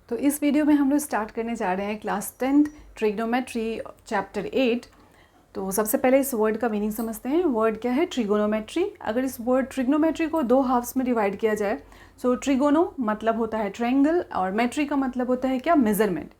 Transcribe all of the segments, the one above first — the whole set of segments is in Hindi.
तो इस वीडियो में हम लोग स्टार्ट करने जा रहे हैं क्लास 10th ट्रिग्नोमेट्री चैप्टर 8। तो सबसे पहले इस वर्ड का मीनिंग समझते हैं। वर्ड क्या है? ट्रिगोनोमेट्री। अगर इस वर्ड ट्रिग्नोमेट्री को दो हाफ्स में डिवाइड किया जाए, सो ट्रिगोनो मतलब होता है ट्रायंगल और मेट्री का मतलब होता है क्या? मेजरमेंट।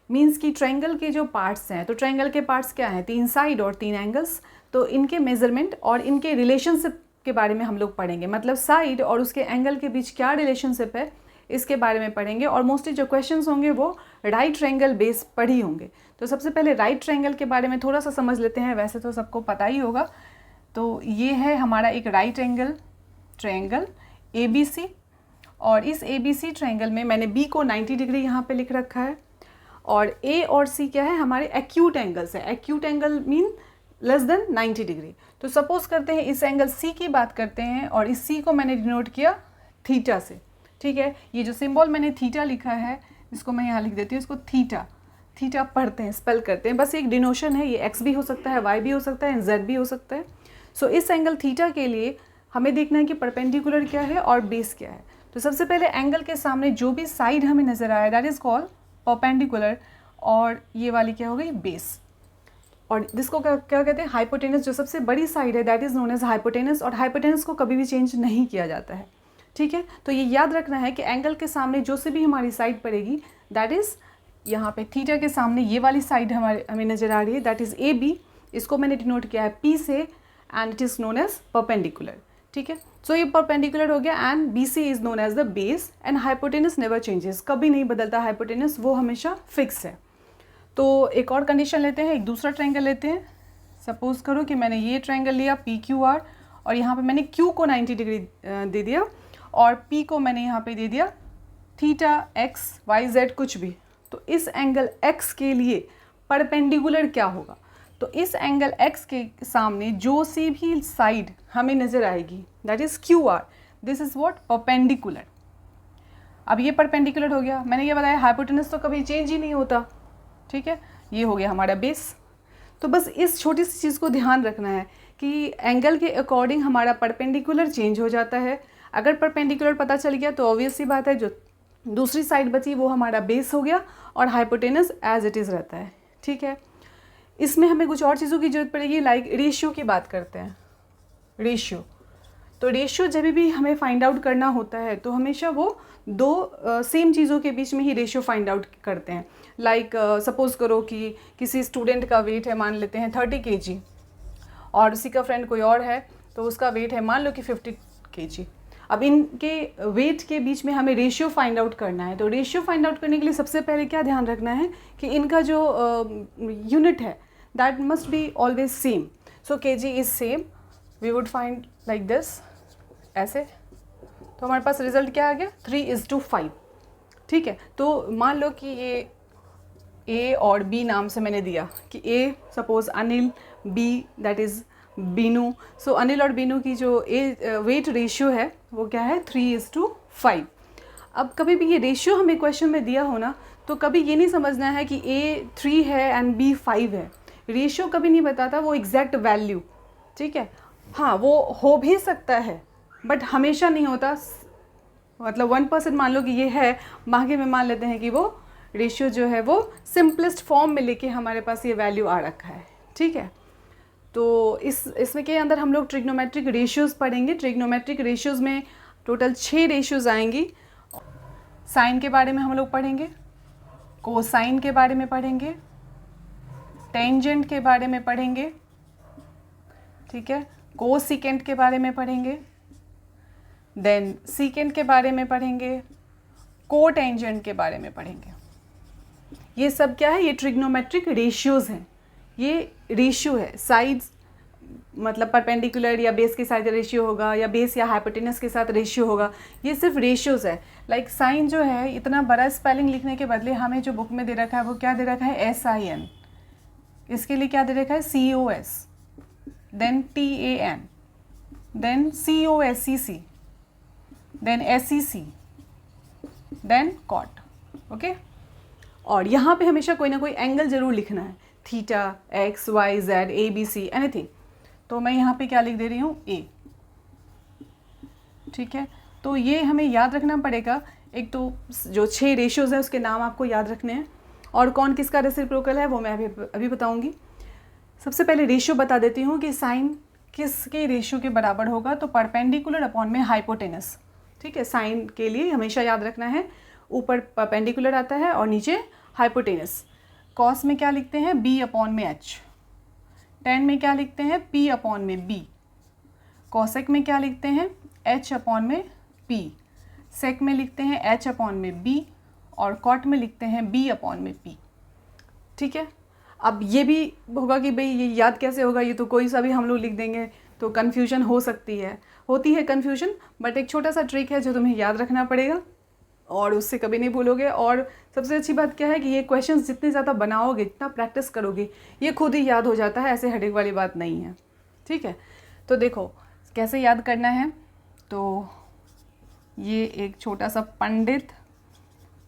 मीन्स कि ट्रायंगल के जो पार्ट्स हैं, तो ट्रायंगल के पार्ट्स क्या हैं? 3 साइड और 3 एंगल्स। तो इनके मेजरमेंट और इनके रिलेशनशिप के बारे में हम लोग पढ़ेंगे। मतलब साइड और उसके एंगल के बीच क्या रिलेशनशिप है, इसके बारे में पढ़ेंगे। और मोस्टली जो क्वेश्चंस होंगे वो राइट ट्रायंगल बेस पर ही होंगे। तो सबसे पहले राइट ट्रायंगल के बारे में थोड़ा सा समझ लेते हैं। वैसे तो सबको पता ही होगा। तो ये है हमारा एक राइट एंगल ट्रायंगल ABC, और इस ABC ट्रायंगल में मैंने B को 90 डिग्री यहाँ पे लिख रखा है। और A और C क्या है? हमारे एक्यूट एंगल्स है। Acute angle mean less than 90 degree. तो सपोज करते हैं इस एंगल C की बात करते हैं, और इस C को मैंने डिनोट किया थीटा से। ठीक है, ये जो सिंबल मैंने थीटा लिखा है, इसको मैं यहाँ लिख देती हूँ, इसको थीटा थीटा पढ़ते हैं, स्पेल करते हैं। बस एक डिनोशन है। ये एक्स भी हो सकता है, वाई भी हो सकता है, जेड भी हो सकता है। सो इस एंगल थीटा के लिए हमें देखना है कि परपेंडिकुलर क्या है और बेस क्या है। तो सबसे पहले एंगल के सामने जो भी साइड हमें नजर आया, दैट इज कॉल्ड परपेंडिकुलर, और ये वाली क्या हो गई? बेस। और जिसको क्या कहते हैं? हाइपोटेनस। जो सबसे बड़ी साइड है that is known as hypotenuse, और हाइपोटेनस को कभी भी चेंज नहीं किया जाता है। ठीक है, तो ये याद रखना है कि एंगल के सामने जो से भी हमारी साइड पड़ेगी, दैट इज यहाँ पे थीटा के सामने ये वाली साइड हमें नजर आ रही है, दैट इज AB। इसको मैंने डिनोट किया है P से, and it is known as perpendicular. ठीक है, सो ये परपेंडिकुलर हो गया, and BC is known as the base, and hypotenuse never changes, कभी नहीं बदलता हाइपोटेनस, वो हमेशा फिक्स है। तो एक और कंडीशन लेते हैं, एक दूसरा ट्रायंगल लेते हैं। सपोज करो कि मैंने ये ट्रायंगल लिया PQR, और यहाँ पे मैंने Q को 90 डिग्री दे दिया, और P को मैंने यहाँ पे दे दिया थीटा XYZ कुछ भी। तो इस एंगल X के लिए परपेंडिकुलर क्या होगा? तो इस एंगल X के सामने जो सी भी साइड हमें नज़र आएगी, that is QR, this is what? Perpendicular. अब ये परपेंडिकुलर हो गया। मैंने ये बताया हाइपोटेनस तो कभी चेंज ही नहीं होता। ठीक है, ये हो गया हमारा बेस। तो बस इस छोटी सी चीज़ को ध्यान रखना है कि एंगल के अकॉर्डिंग हमारा परपेंडिकुलर चेंज हो जाता है। अगर परपेंडिकुलर पता चल गया तो ऑब्वियस सी बात है, जो दूसरी साइड बची वो हमारा बेस हो गया, और हाइपोटेनस एज इट इज़ रहता है। ठीक है, इसमें हमें कुछ और चीज़ों की जरूरत पड़ेगी। लाइक रेशियो की बात करते हैं। रेशियो, तो रेशियो जब भी हमें फाइंड आउट करना होता है तो हमेशा वो दो सेम चीज़ों के बीच में ही रेशियो फाइंड आउट करते हैं। लाइक सपोज करो कि किसी स्टूडेंट का वेट है, मान लेते हैं 30 kg, और उसी का फ्रेंड कोई और है तो उसका वेट है मान लो कि 50 kg। अब इनके वेट के बीच में हमें रेशियो फाइंड आउट करना है। तो रेशियो फाइंड आउट करने के लिए सबसे पहले क्या ध्यान रखना है कि इनका जो यूनिट है that must be always same. So kg is same, we would find like this, ऐसे। तो हमारे पास रिजल्ट क्या आ गया? 3:5। ठीक है, तो मान लो कि ये A और B नाम से मैंने दिया कि A suppose Anil, B that is Binu. So Anil और बीनू की जो वेट रेशियो है वो क्या है? 3:5। अब कभी भी ये रेशियो हमें क्वेश्चन में दिया हो ना, तो कभी ये नहीं समझना है कि A 3 है एंड B 5 है। रेशियो कभी नहीं बताता वो एग्जैक्ट वैल्यू। ठीक है, हाँ वो हो भी सकता है बट हमेशा नहीं होता। मतलब 1% मान लो कि ये है, बाकी में मान लेते हैं कि वो रेशियो जो है वो सिंपलेस्ट फॉर्म में लेके हमारे पास ये वैल्यू आ रखा है। ठीक है, तो इसमें के अंदर हम लोग ट्रिग्नोमेट्रिक रेशियोज़ पढ़ेंगे। ट्रिग्नोमेट्रिक रेशियोज़ में टोटल 6 रेशियोज़ आएंगी। साइन के बारे में हम लोग पढ़ेंगे, कोसाइन के बारे में पढ़ेंगे, टेंजेंट के बारे में पढ़ेंगे, ठीक है, कोसिकेंट के बारे में पढ़ेंगे, देन सीकेंट के बारे में पढ़ेंगे, कोटेंजेंट के बारे में पढ़ेंगे। ये सब क्या है? ये ट्रिग्नोमेट्रिक रेशियोज़ हैं। ये रेशियो है, साइड्स मतलब परपेंडिकुलर या बेस के साथ रेशियो होगा, या बेस या हाइपोटेनस के साथ रेशियो होगा। ये सिर्फ रेशियोज़ है। लाइक साइन जो है, इतना बड़ा स्पेलिंग लिखने के बदले हमें जो बुक में दे रखा है वो क्या दे रखा है? SIN। इसके लिए क्या दे रखा है? COS, then TAN, then COSCC, then SEC, then COT। Okay, और यहाँ पे हमेशा कोई ना कोई एंगल ज़रूर लिखना है, थीटा, XYZ, ABC, एनीथिंग। तो मैं यहाँ पे क्या लिख दे रही हूँ? A। ठीक है, तो ये हमें याद रखना पड़ेगा एक तो जो 6 रेशियोज़ हैं उसके नाम आपको याद रखने हैं, और कौन किसका रेसिप्रोकल है वो मैं अभी बताऊंगी। सबसे पहले रेशियो बता देती हूँ कि साइन किसके रेशियो के बराबर होगा, तो परपेंडिकुलर अपॉन में हाइपोटेनस। ठीक है, साइन के लिए हमेशा याद रखना है, ऊपर परपेंडिकुलर आता है और नीचे हाइपोटेनस। कॉस में क्या लिखते हैं, बी अपॉन में एच। टेन में क्या लिखते हैं, पी अपॉन में बी। कॉसेक में क्या लिखते हैं, एच अपॉन में पी। सेक में लिखते हैं एच अपॉन में बी, और कॉट में लिखते हैं बी अपॉन में पी। ठीक है, अब ये भी होगा कि भाई ये याद कैसे होगा, ये तो कोई सा भी हम लोग लिख देंगे तो कन्फ्यूजन हो सकती है, होती है कन्फ्यूजन, बट एक छोटा सा ट्रिक है जो तुम्हें याद रखना पड़ेगा और उससे कभी नहीं भूलोगे। और सबसे अच्छी बात क्या है कि ये क्वेश्चंस जितने ज़्यादा बनाओगे, जितना प्रैक्टिस करोगे, ये खुद ही याद हो जाता है, ऐसे हेडेक वाली बात नहीं है। ठीक है, तो देखो कैसे याद करना है। तो ये एक छोटा सा पंडित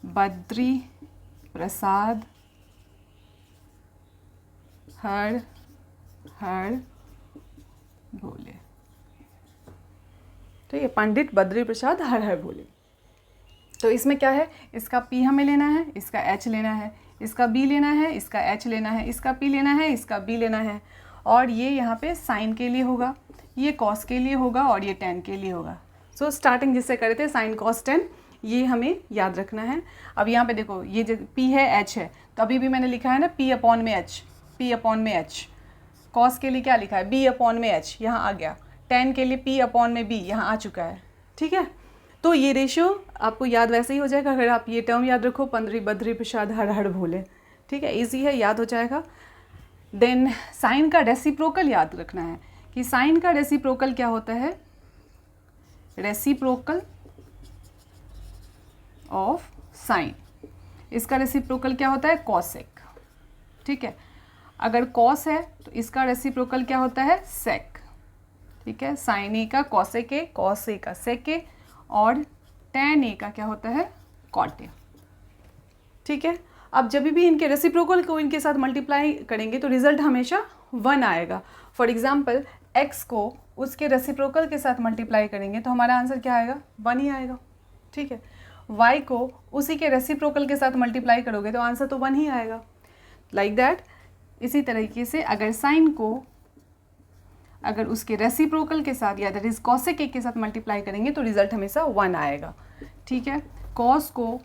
बद्री प्रसाद हर हर भोले। तो ये पंडित बद्री प्रसाद हर हर भोले। तो इसमें क्या है, इसका P हमें लेना है, इसका H लेना है, इसका B लेना है, इसका H लेना है, इसका P लेना है, इसका B लेना है, और ये यहाँ पे साइन के लिए होगा, ये कॉस के लिए होगा, और ये टेन के लिए होगा। सो स्टार्टिंग जिससे करे थे साइन कॉस टेन, ये हमें याद रखना है। अब यहाँ पे देखो ये जो P है H है, तो अभी भी मैंने लिखा है ना P अपॉन में H, P अपॉन में H। कॉस के लिए क्या लिखा है, B अपॉन में H, यहाँ आ गया। टेन के लिए P अपॉन में B, यहाँ आ चुका है। ठीक है, तो ये रेशियो आपको याद वैसे ही हो जाएगा अगर आप ये टर्म याद रखो, पंद्री बद्री प्रसाद हर हर भोले। ठीक है, इजी है, याद हो जाएगा। देन साइन का रेसिप्रोकल याद रखना है कि साइन का रेसिप्रोकल क्या होता है, रेसिप्रोकल ऑफ साइन। इसका रेसिप्रोकल क्या होता है, कॉसेक। ठीक है, अगर कॉस है तो इसका रेसिप्रोकल क्या होता है, सेक। ठीक है, साइन ए का कॉसेक ए, कॉस ए का सेक ए, और टेन ए का क्या होता है, कॉट ए। ठीक है, अब जब भी इनके रेसिप्रोकल को इनके साथ मल्टीप्लाई करेंगे तो रिजल्ट हमेशा 1 आएगा। फॉर एग्जांपल x को उसके रेसिप्रोकल के साथ मल्टीप्लाई करेंगे तो हमारा आंसर क्या आएगा, 1 ही आएगा। ठीक है, y को उसी के रेसिप्रोकल के साथ मल्टीप्लाई करोगे तो आंसर तो 1 ही आएगा। लाइक दैट, इसी तरीके से अगर साइन को अगर उसके रेसिप्रोकल के साथ या दैट इज कॉसेक ए के साथ मल्टीप्लाई करेंगे तो रिजल्ट हमेशा 1 आएगा। ठीक है, कॉस को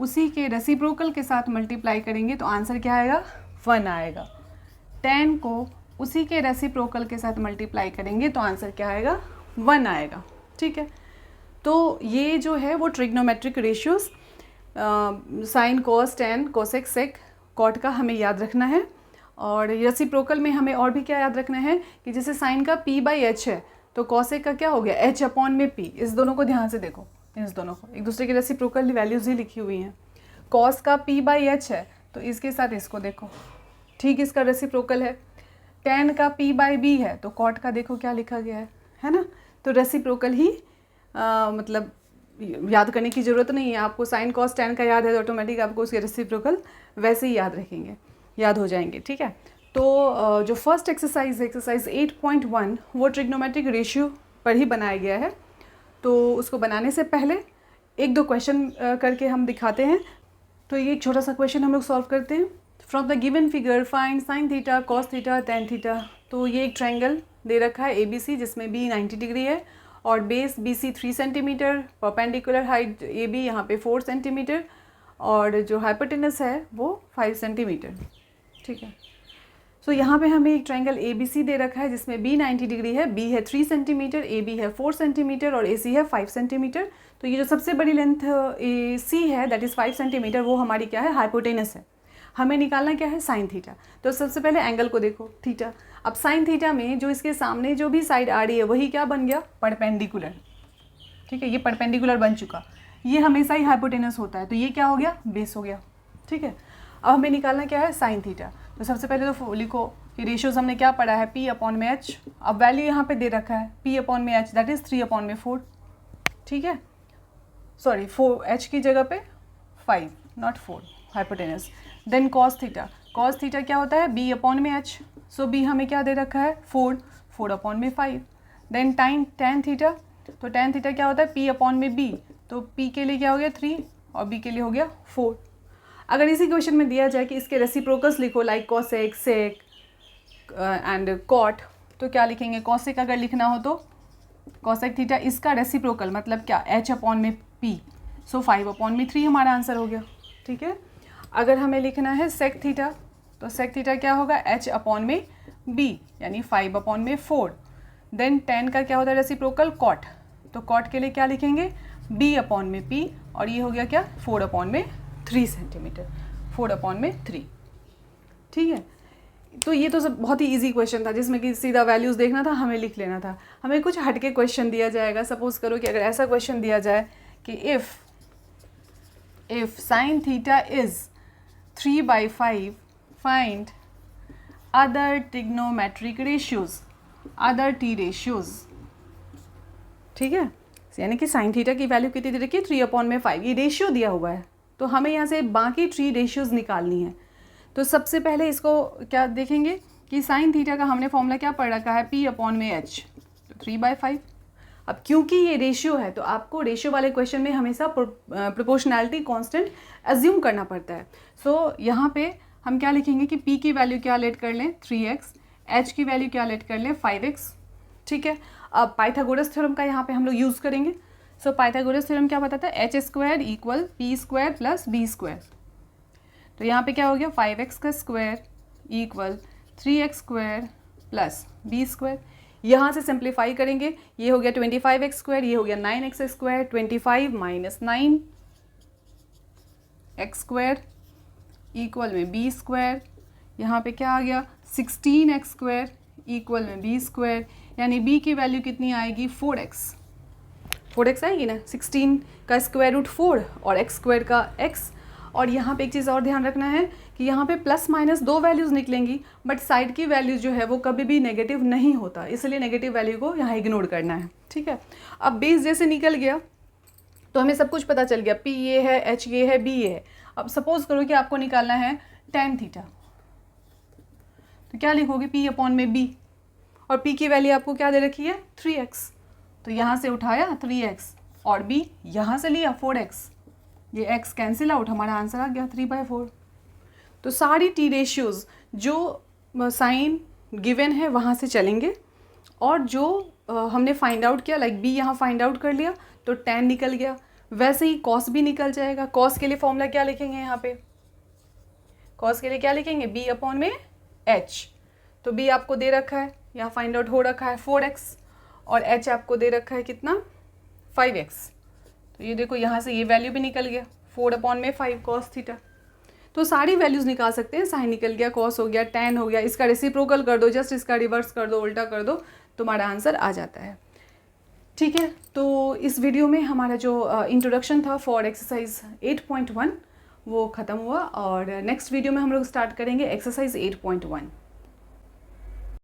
उसी के रेसिप्रोकल के साथ मल्टीप्लाई करेंगे तो आंसर क्या आएगा, 1 आएगा। टेन को उसी के रेसिप्रोकल के साथ मल्टीप्लाई करेंगे तो आंसर क्या आएगा, 1 आएगा। ठीक है, तो ये जो है वो trigonometric ratios sine cos tan cosec sec cot का हमें याद रखना है। और रेसिप्रोकल में हमें और भी क्या याद रखना है कि जैसे साइन का P/H है तो कॉसेक का क्या हो गया, H अपॉन में P। इस दोनों को ध्यान से देखो, इस दोनों को एक दूसरे की रेसिप्रोकल वैल्यूज ही लिखी हुई हैं। कॉस का P/H है तो इसके साथ इसको देखो, ठीक इसका रेसिप्रोकल है। टेन का P/B है तो कॉट का देखो क्या लिखा गया है ना। तो रेसिप्रोकल ही मतलब याद करने की ज़रूरत नहीं है आपको। साइन कॉस टेन का याद है तो ऑटोमेटिक आपको उसके रेसिप्रोकल वैसे ही याद हो जाएंगे। ठीक है, तो जो फर्स्ट एक्सरसाइज है एक्सरसाइज 8.1 वो ट्रिग्नोमेट्रिक रेशियो पर ही बनाया गया है। तो उसको बनाने से पहले 1-2 क्वेश्चन करके हम दिखाते हैं। तो ये एक छोटा सा क्वेश्चन हम लोग सॉल्व करते हैं। From the given figure find sine theta cos theta tan theta. तो ये एक ट्रायंगल दे रखा है ABC जिसमें B 90 डिग्री है और base BC 3 centimetre, perpendicular height AB यहाँ पे 4 सेंटीमीटर और जो हाइपोटेनस है वो 5 सेंटीमीटर। ठीक है, सो यहाँ पे हमें एक ट्रायंगल ABC दे रखा है जिसमें B 90 डिग्री है, B है 3 सेंटीमीटर, AB है 4 सेंटीमीटर और AC है 5 सेंटीमीटर। तो ये जो सबसे बड़ी लेंथ AC है दैट इज़ 5 सेंटीमीटर वो हमारी क्या है, हाइपोटेनस है। हमें निकालना क्या है, साइन थीटा। तो सबसे पहले एंगल को देखो थीटा। अब साइन थीटा में जो इसके सामने जो भी साइड आ रही है वही क्या बन गया, परपेंडिकुलर। ठीक है, ये परपेंडिकुलर बन चुका, ये हमेशा ही हाइपोटेनस होता है तो ये क्या हो गया, बेस हो गया। ठीक है, अब हमें निकालना क्या है, साइन थीटा। तो सबसे पहले तो लिखो कि रेशियोज हमने क्या पढ़ा है, P/H। अब वैल्यू यहाँ पे दे रखा है P/H दैट इज़ 3/4। ठीक है, सॉरी 4H की जगह पे 5 not 4 hypotenuse. Then cos theta, cos theta क्या होता है B/H। सो B हमें क्या दे रखा है 4/5। देन टेन थीटा, तो टेन थीटा क्या होता है P/B। तो p के लिए क्या हो गया 3 और b के लिए हो गया 4। अगर इसी क्वेश्चन में दिया जाए कि इसके रेसिप्रोकल्स लिखो like cosec, sec and cot, तो क्या लिखेंगे? कॉसेक अगर लिखना हो तो कॉसेक थीटा, इसका रेसिप्रोकल मतलब क्या? h अपॉन में p, सो 5 अपॉन में 3 हमारा आंसर हो गया। ठीक है, अगर हमें लिखना है सेक थीटा, तो सेक थीटा क्या होगा? h अपॉन में b यानी 5 अपॉन में 4। देन tan का क्या होता है रेसिप्रोकल? कॉट, तो कॉट के लिए क्या लिखेंगे? b अपॉन में p, और ये हो गया क्या? 4 अपॉन में 3 सेंटीमीटर, 4 अपॉन में 3। ठीक है, तो ये तो सब बहुत ही इजी क्वेश्चन था जिसमें कि सीधा वैल्यूज़ देखना था, हमें लिख लेना था। हमें कुछ हटके क्वेश्चन दिया जाएगा, सपोज करो कि अगर ऐसा क्वेश्चन दिया जाए कि if sine theta is 3/5 find other trigonometric ratios, other T ratios. ठीक है, यानी कि साइन थीटा की वैल्यू कितनी दे रखी है? 3 अपॉन में 5, ये रेशियो दिया हुआ है, तो हमें यहाँ से बाकी ट्री रेशियोज़ निकालनी है। तो सबसे पहले इसको क्या देखेंगे कि साइन थीटा का हमने फॉर्मूला क्या पढ़ रखा है? p अपॉन में h, तो 3/5। अब क्योंकि ये रेशियो है तो आपको रेशियो वाले क्वेश्चन में हमेशा प्रोपोर्शनैलिटी कांस्टेंट अज्यूम करना पड़ता है। सो यहाँ पे हम क्या लिखेंगे कि p की वैल्यू क्या लेट कर लें? 3x, h की वैल्यू क्या लेट कर लें? 5x। ठीक है, अब पाइथागोरस थ्योरम का यहाँ पे हम लोग यूज़ करेंगे। सो पाइथागोरस थ्योरम क्या बताता है? h² equal p² plus b²। तो यहाँ पे क्या हो गया? 5x का square equal 3x² plus b²। यहाँ से सिंप्लीफाई करेंगे, ये हो गया 25x², ये हो गया 9x², 25 माइनस 9x² इक्वल में b²। यहाँ पे क्या आ गया? 16x² इक्वल में b², यानी b की वैल्यू कितनी आएगी? 4x आएगी ना, 16 का स्क्वायर रूट 4 और x² का x। और यहाँ पे एक चीज़ और ध्यान रखना है कि यहाँ पे प्लस माइनस दो वैल्यूज़ निकलेंगी, बट साइड की वैल्यू जो है वो कभी भी नेगेटिव नहीं होता, इसलिए नेगेटिव वैल्यू को यहाँ इग्नोर करना है। ठीक है, अब बेस जैसे निकल गया तो हमें सब कुछ पता चल गया, p ये है, h ये है, b ये है। अब सपोज करो कि आपको निकालना है tan थीटा, तो क्या लिखोगे? p अपॉन में b, और p की वैल्यू आपको क्या दे रखी है? 3x, तो यहाँ से उठाया 3x और b यहाँ से लिया 4x, ये x कैंसिल आउट, हमारा आंसर आ गया 3/4। तो सारी टी रेशियोज़ जो साइन गिवन है वहाँ से चलेंगे, और जो हमने फाइंड आउट किया लाइक b यहाँ फाइंड आउट कर लिया तो tan निकल गया, वैसे ही cos भी निकल जाएगा। cos के लिए फॉर्मूला क्या लिखेंगे? यहाँ पे cos के लिए क्या लिखेंगे? b अपॉन में h, तो b आपको दे रखा है, यहाँ फाइंड आउट हो रखा है 4x, और h आपको दे रखा है कितना? 5x। तो ये देखो यहाँ से ये वैल्यू भी निकल गया 4 अपॉन में 5 cos थीटा। तो सारी वैल्यूज़ निकाल सकते हैं, साइन निकल गया, cos हो गया, tan हो गया, इसका रेसिप्रोकल कर दो, जस्ट इसका रिवर्स कर दो, उल्टा कर दो, तुम्हारा आंसर आ जाता है। ठीक है, तो इस वीडियो में हमारा जो इंट्रोडक्शन था फॉर एक्सरसाइज 8.1 वो ख़त्म हुआ, और नेक्स्ट वीडियो में हम लोग स्टार्ट करेंगे एक्सरसाइज 8.1।